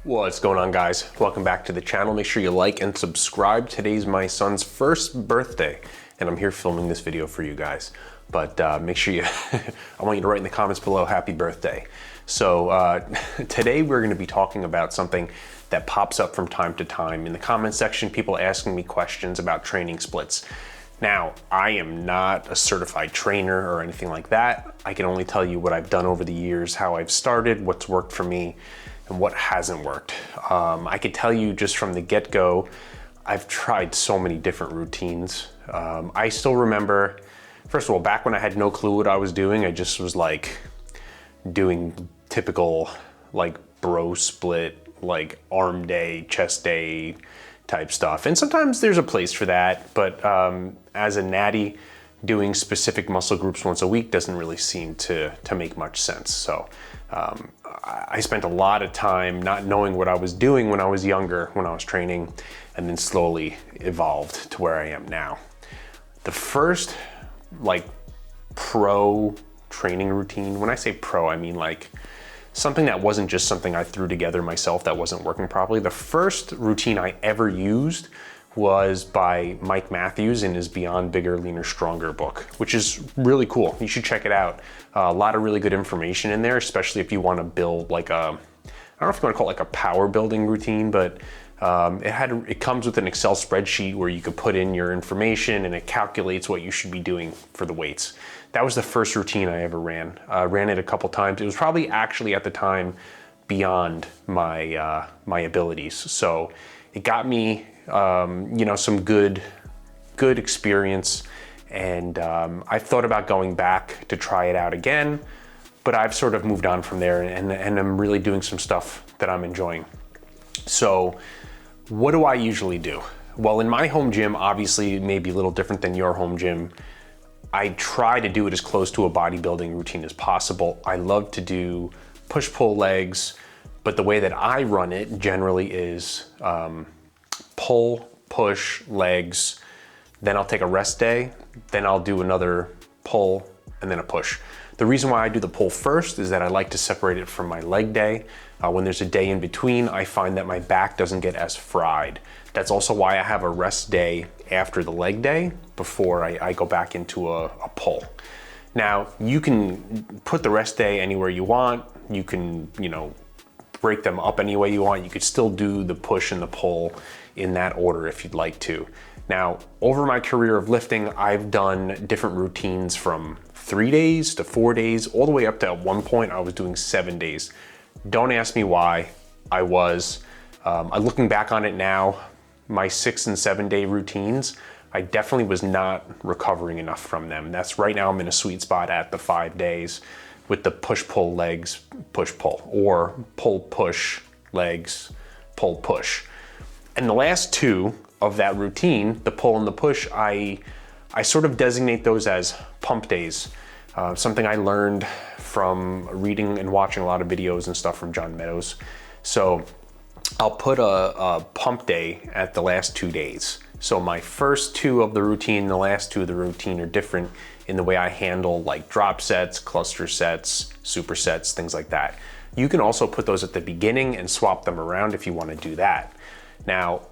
What's going on, guys? Welcome back to the channel. Make sure you like and subscribe. Today's my son's first birthday and I'm here filming this video for you guys. But make sure you, I want you to write in the comments below, happy birthday. So today we're gonna be talking about something that pops up from time to time. In the comment section, people asking me questions about training splits. Now, I am not a certified trainer or anything like that. I can only tell you what I've done over the years, how I've started, what's worked for me, and what hasn't worked. I could tell you just from the get-go, I've tried so many different routines. I still remember, first of all, back when I had no clue what I was doing, I just was like doing typical like bro split, like arm day, chest day type stuff. And sometimes there's a place for that, but as a natty, doing specific muscle groups once a week doesn't really seem to make much sense. So I spent a lot of time not knowing what I was doing when I was younger, when I was training, and then slowly evolved to where I am now. The first like pro training routine, when I say pro, I mean like something that wasn't just something I threw together myself that wasn't working properly. The first routine I ever used was by Mike Matthews in his Beyond Bigger, Leaner, Stronger book, which is really cool. You should check it out. A lot of really good information in there, especially if you want to build like a, I don't know if you want to call it like a power building routine, but it comes with an Excel spreadsheet where you could put in your information and it calculates what you should be doing for the weights. That was the first routine I ever ran. Ran it a couple times. It was probably actually at the time beyond my my abilities. So it got me you know, some good experience, and I've thought about going back to try it out again, but I've sort of moved on from there and I'm really doing some stuff that I'm enjoying. So what do I usually do? Well, in my home gym, obviously it may be a little different than your home gym. I try to do it as close to a bodybuilding routine as possible. I love to do push-pull legs, but the way that I run it generally is pull, push, legs, then I'll take a rest day, then I'll do another pull, and then a push. The reason why I do the pull first is that I like to separate it from my leg day. When there's a day in between, I find that my back doesn't get as fried. That's also why I have a rest day after the leg day before I go back into a pull. Now, you can put the rest day anywhere you want. You can, you know, break them up any way you want. You could still do the push and the pull in that order if you'd like to. Now, over my career of lifting, I've done different routines from 3 days to 4 days, all the way up to at one point I was doing 7 days. Don't ask me why. I was. Looking back on it now, my 6 and 7 day routines, I definitely was not recovering enough from them. That's right now I'm in a sweet spot at the 5 days with the push-pull legs, push-pull, or pull-push legs, pull-push. And the last two of that routine, the pull and the push, I sort of designate those as pump days. Something I learned from reading and watching a lot of videos and stuff from John Meadows. So I'll put a pump day at the last 2 days. So my first two of the routine, the last two of the routine are different in the way I handle like drop sets, cluster sets, supersets, things like that. You can also put those at the beginning and swap them around if you want to do that. Now,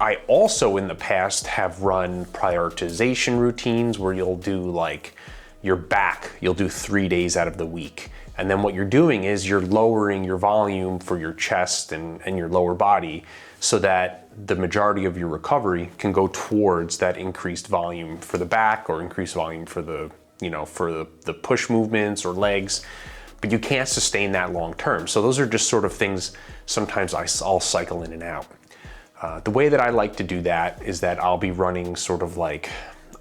I also in the past have run prioritization routines where you'll do like your back, you'll do 3 days out of the week. And then what you're doing is you're lowering your volume for your chest and your lower body so that the majority of your recovery can go towards that increased volume for the back or increased volume for the, you know, for the push movements or legs, but you can't sustain that long term. So those are just sort of things sometimes I'll cycle in and out. The way that I like to do that is that I'll be running sort of like,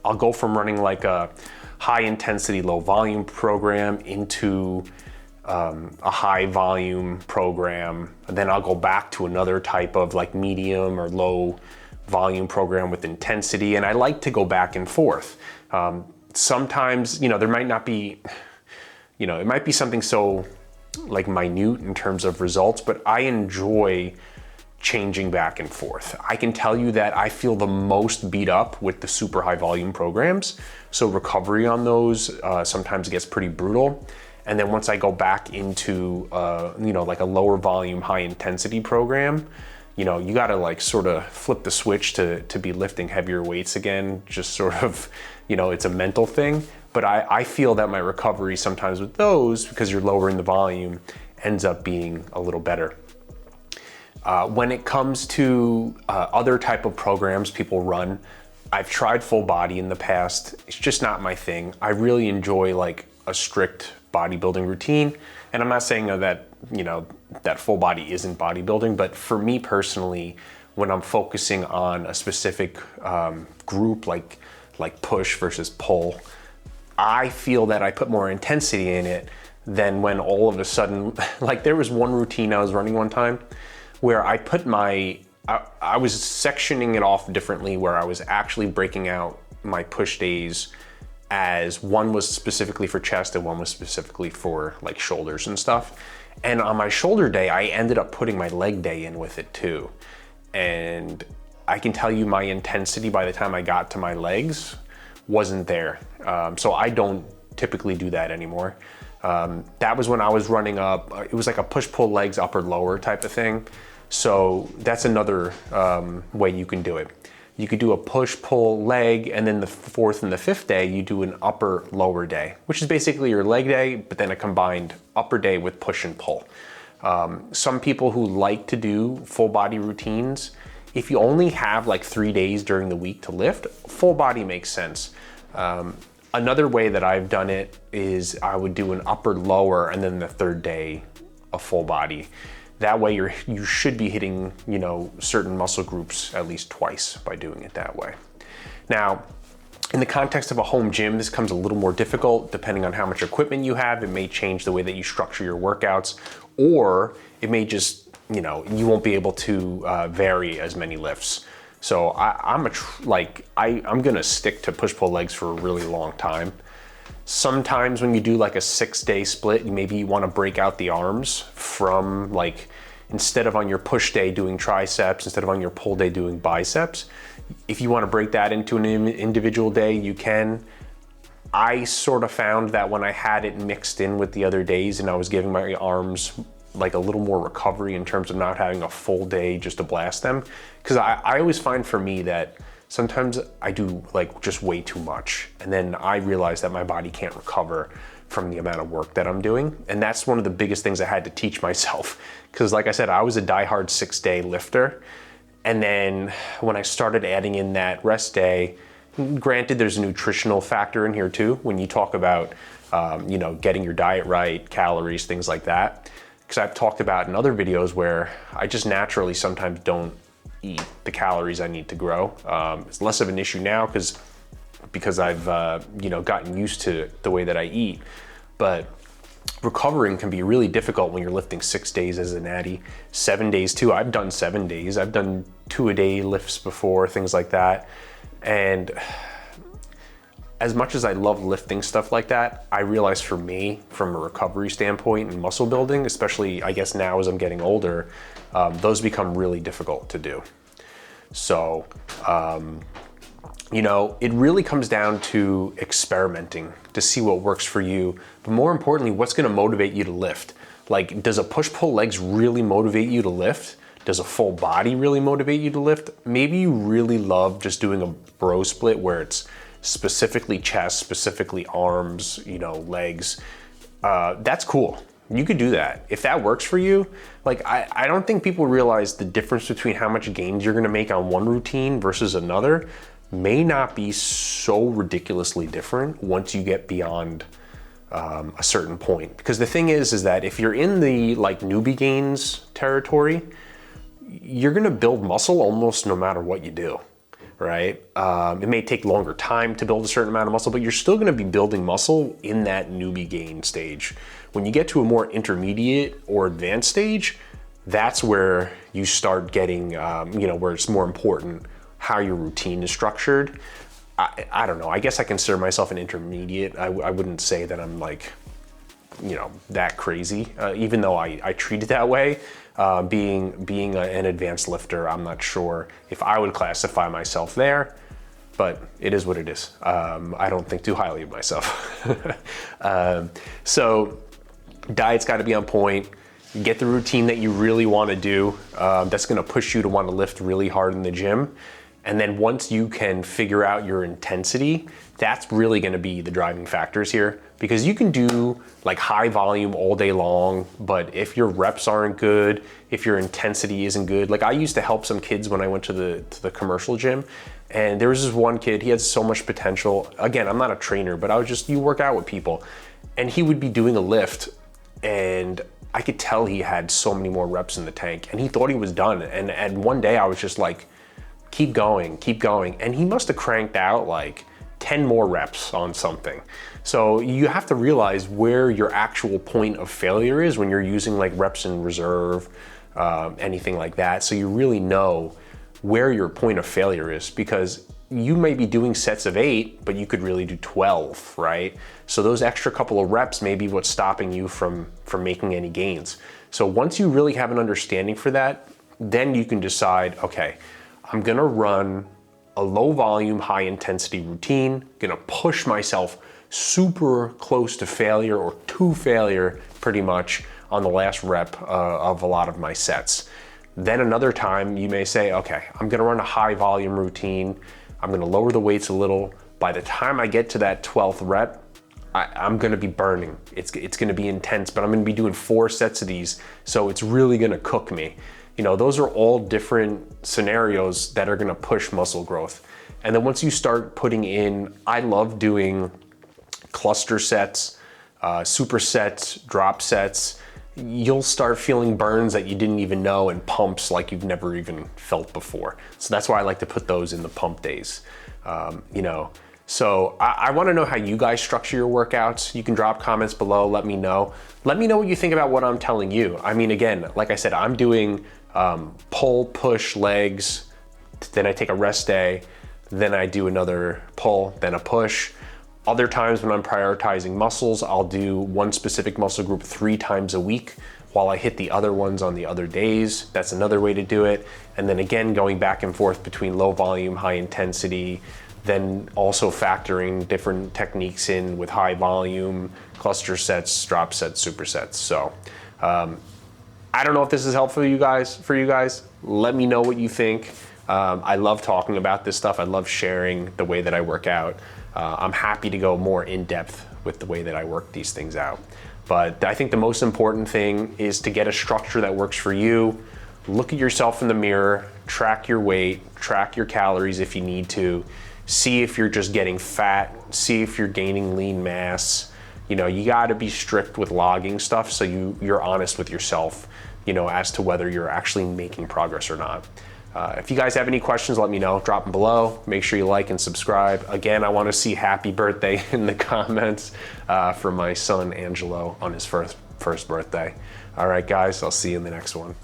I'll go from running like a high intensity, low volume program into a high volume program. And then I'll go back to another type of like medium or low volume program with intensity. And I like to go back and forth. Sometimes, you know, there might not be, you know, it might be something so like minute in terms of results, but I enjoy changing back and forth. I can tell you that I feel the most beat up with the super high volume programs. So recovery on those sometimes gets pretty brutal. And then once I go back into, you know, like a lower volume, high intensity program, you know, you gotta like sort of flip the switch to be lifting heavier weights again, just sort of, you know, it's a mental thing. But I feel that my recovery sometimes with those, because you're lowering the volume, ends up being a little better. When it comes to other type of programs people run, I've tried full body in the past. It's just not my thing. I really enjoy like a strict bodybuilding routine. And I'm not saying that, you know, that full body isn't bodybuilding, but for me personally, when I'm focusing on a specific group, like push versus pull, I feel that I put more intensity in it than when all of a sudden, like there was one routine I was running one time where I put I was sectioning it off differently, where I was actually breaking out my push days as one was specifically for chest and one was specifically for like shoulders and stuff. And on my shoulder day, I ended up putting my leg day in with it too. And I can tell you my intensity by the time I got to my legs wasn't there. So I don't typically do that anymore. That was when I was running up, it was like a push-pull legs upper lower type of thing. So that's another way you can do it. You could do a push-pull leg, and then the fourth and the fifth day, you do an upper lower day, which is basically your leg day, but then a combined upper day with push and pull. Some people who like to do full body routines, if you only have like 3 days during the week to lift, full body makes sense. Another way that I've done it is I would do an upper lower and then the third day a full body. That way you should be hitting, you know, certain muscle groups at least twice by doing it that way. Now, in the context of a home gym, this becomes a little more difficult depending on how much equipment you have. It may change the way that you structure your workouts, or it may just, you know, you won't be able to vary as many lifts. So I'm gonna stick to push-pull legs for a really long time. Sometimes when you do like a 6-day split, maybe you wanna break out the arms from like, instead of on your push day doing triceps, instead of on your pull day doing biceps, if you wanna break that into an individual day, you can. I sort of found that when I had it mixed in with the other days and I was giving my arms like a little more recovery in terms of not having a full day just to blast them. Because I always find for me that sometimes I do like just way too much, and then I realize that my body can't recover from the amount of work that I'm doing. And that's one of the biggest things I had to teach myself. Because like I said, I was a diehard 6-day lifter. And then when I started adding in that rest day, granted there's a nutritional factor in here too, when you talk about, you know, getting your diet right, calories, things like that. Because I've talked about in other videos where I just naturally sometimes don't eat the calories I need to grow. It's less of an issue now because I've you know, gotten used to the way that I eat. But recovering can be really difficult when you're lifting 6 days as a natty, 7 days too. I've done 7 days. I've done 2-a-day lifts before, things like that. And as much as I love lifting stuff like that, I realize for me, from a recovery standpoint and muscle building, especially I guess now as I'm getting older, those become really difficult to do. So, you know, it really comes down to experimenting to see what works for you, but more importantly, what's gonna motivate you to lift. Like, does a push-pull legs really motivate you to lift? Does a full body really motivate you to lift? Maybe you really love just doing a bro split where it's specifically chest, specifically arms, you know, legs. That's cool. You could do that. If that works for you, like I don't think people realize the difference between how much gains you're gonna make on one routine versus another may not be so ridiculously different once you get beyond a certain point. Because the thing is that if you're in the like newbie gains territory, you're gonna build muscle almost no matter what you do. Right? It may take longer time to build a certain amount of muscle, but you're still gonna be building muscle in that newbie gain stage. When you get to a more intermediate or advanced stage, that's where you start getting, you know, where it's more important how your routine is structured. I don't know, I guess I consider myself an intermediate. I wouldn't say that I'm like, you know, that crazy, even though I treat it that way. Being an advanced lifter, I'm not sure if I would classify myself there, but it is what it is. I don't think too highly of myself. So Diet's got to be on point. Get the routine that you really want to do. That's going to push you to want to lift really hard in the gym. And then once you can figure out your intensity, that's really going to be the driving factors here, because you can do like high volume all day long, but if your reps aren't good, if your intensity isn't good, like I used to help some kids when I went to the commercial gym, and there was this one kid, he had so much potential. Again, I'm not a trainer, but you work out with people, and he would be doing a lift, and I could tell he had so many more reps in the tank, and he thought he was done. And one day I was just like, keep going. And he must have cranked out like 10 more reps on something. So you have to realize where your actual point of failure is when you're using like reps in reserve, anything like that. So you really know where your point of failure is, because you may be doing sets of 8, but you could really do 12, right? So those extra couple of reps may be what's stopping you from making any gains. So once you really have an understanding for that, then you can decide, okay, I'm gonna run a low volume, high intensity routine, gonna push myself super close to failure or to failure pretty much on the last rep of a lot of my sets. Then another time you may say, okay, I'm gonna run a high volume routine, I'm gonna lower the weights a little. By the time I get to that 12th rep, I'm gonna be burning. It's gonna be intense, but I'm gonna be doing 4 sets of these, so it's really gonna cook me. You know, those are all different scenarios that are gonna push muscle growth. And then once you start putting in, I love doing cluster sets, supersets, drop sets, you'll start feeling burns that you didn't even know, and pumps like you've never even felt before. So that's why I like to put those in the pump days. You know, so I wanna know how you guys structure your workouts. You can drop comments below, let me know. Let me know what you think about what I'm telling you. I mean, again, like I said, I'm doing pull, push, legs, then I take a rest day, then I do another pull, then a push. Other times when I'm prioritizing muscles, I'll do one specific muscle group 3 times a week while I hit the other ones on the other days. That's another way to do it. And then again, going back and forth between low volume, high intensity, then also factoring different techniques in with high volume, cluster sets, drop sets, supersets. So I don't know if this is helpful for you guys. Let me know what you think. I love talking about this stuff. I love sharing the way that I work out. I'm happy to go more in depth with the way that I work these things out. But I think the most important thing is to get a structure that works for you. Look at yourself in the mirror, track your weight, track your calories if you need to, see if you're just getting fat, see if you're gaining lean mass. You know, you gotta be strict with logging stuff so you're honest with yourself, you know, as to whether you're actually making progress or not. If you guys have any questions, let me know, drop them below. Make sure you like and subscribe. Again, I wanna see happy birthday in the comments for my son, Angelo, on his first birthday. All right, guys, I'll see you in the next one.